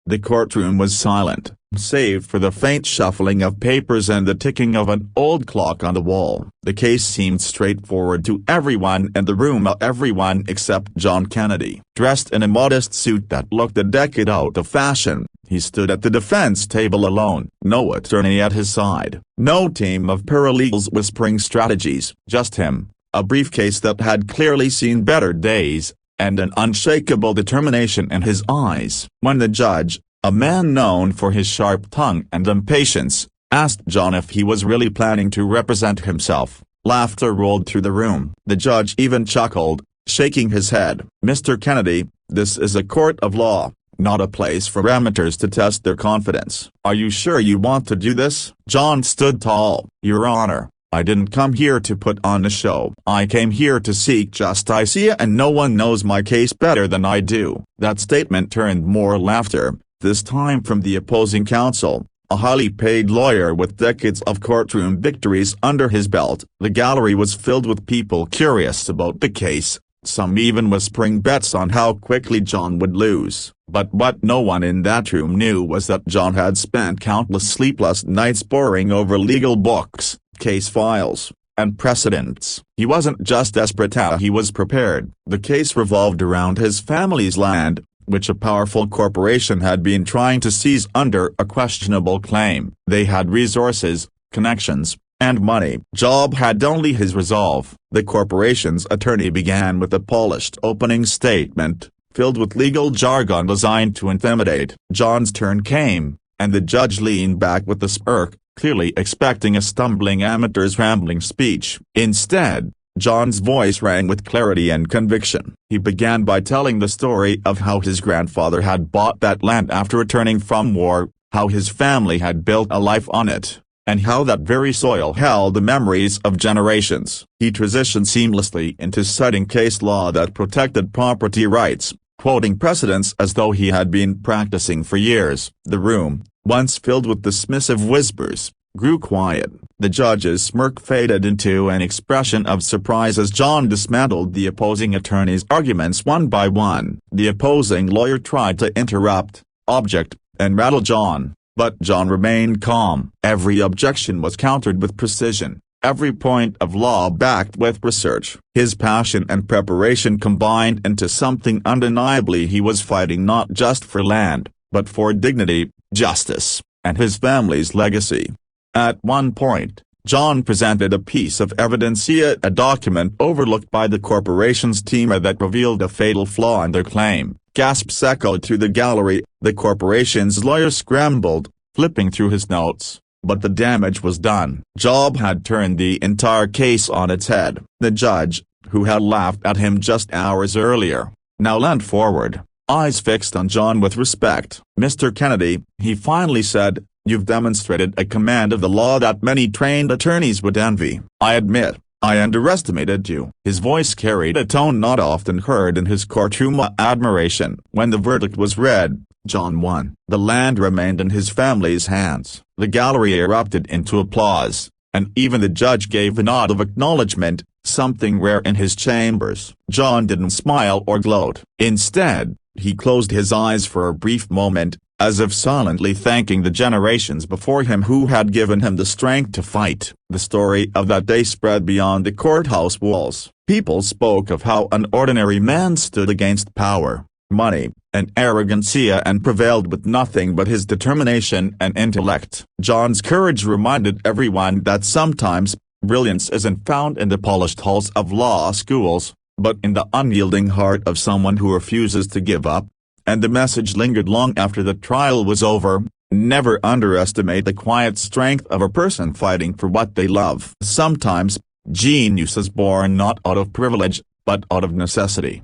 The courtroom was silent, save for the faint shuffling of papers and the ticking of an old clock on the wall. The case seemed straightforward to everyone in the room, everyone except John Kennedy. Dressed in a modest suit that looked a decade out of fashion, he stood at the defense table alone. No attorney at his side, no team of paralegals whispering strategies, just him, a briefcase that had clearly seen better days, and an unshakable determination in his eyes. When the judge, a man known for his sharp tongue and impatience, asked John if he was really planning to represent himself, laughter rolled through the room. The judge even chuckled, shaking his head. "Mr. Kennedy, this is a court of law, not a place for amateurs to test their confidence. Are you sure you want to do this?" John stood tall. "Your Honor, I didn't come here to put on a show. I came here to seek justice, and no one knows my case better than I do." That statement turned more laughter, this time from the opposing counsel, a highly paid lawyer with decades of courtroom victories under his belt. The gallery was filled with people curious about the case, some even whispering bets on how quickly John would lose. But what no one in that room knew was that John had spent countless sleepless nights poring over legal books, case files, and precedents. He wasn't just desperate, he was prepared. The case revolved around his family's land, which a powerful corporation had been trying to seize under a questionable claim. They had resources, connections, and money. Job had only his resolve. The corporation's attorney began with a polished opening statement, filled with legal jargon designed to intimidate. John's turn came, and the judge leaned back with a smirk, clearly expecting a stumbling amateur's rambling speech. Instead, John's voice rang with clarity and conviction. He began by telling the story of how his grandfather had bought that land after returning from war, how his family had built a life on it, and how that very soil held the memories of generations. He transitioned seamlessly into citing case law that protected property rights, quoting precedents as though he had been practicing for years. The room, once filled with dismissive whispers, grew quiet. The judge's smirk faded into an expression of surprise as John dismantled the opposing attorney's arguments one by one. The opposing lawyer tried to interrupt, object, and rattle John, but John remained calm. Every objection was countered with precision, every point of law backed with research. His passion and preparation combined into something undeniably. He was fighting not just for land, but for dignity, justice, and his family's legacy. At one point, John presented a piece of evidence, a document overlooked by the corporation's team that revealed a fatal flaw in their claim. Gasps echoed through the gallery. The corporation's lawyer scrambled, flipping through his notes, but the damage was done. Job had turned the entire case on its head. The judge, who had laughed at him just hours earlier, now leaned forward, eyes fixed on John with respect. "Mr. Kennedy," he finally said, "you've demonstrated a command of the law that many trained attorneys would envy. I admit, I underestimated you." His voice carried a tone not often heard in his courtroom, admiration. When the verdict was read, John won. The land remained in his family's hands. The gallery erupted into applause, and even the judge gave a nod of acknowledgement, something rare in his chambers. John didn't smile or gloat. Instead, he closed his eyes for a brief moment, as if silently thanking the generations before him who had given him the strength to fight. The story of that day spread beyond the courthouse walls. People spoke of how an ordinary man stood against power, money, and arrogance and prevailed with nothing but his determination and intellect. John's courage reminded everyone that sometimes, brilliance isn't found in the polished halls of law schools, but in the unyielding heart of someone who refuses to give up. And the message lingered long after the trial was over: never underestimate the quiet strength of a person fighting for what they love. Sometimes, genius is born not out of privilege, but out of necessity.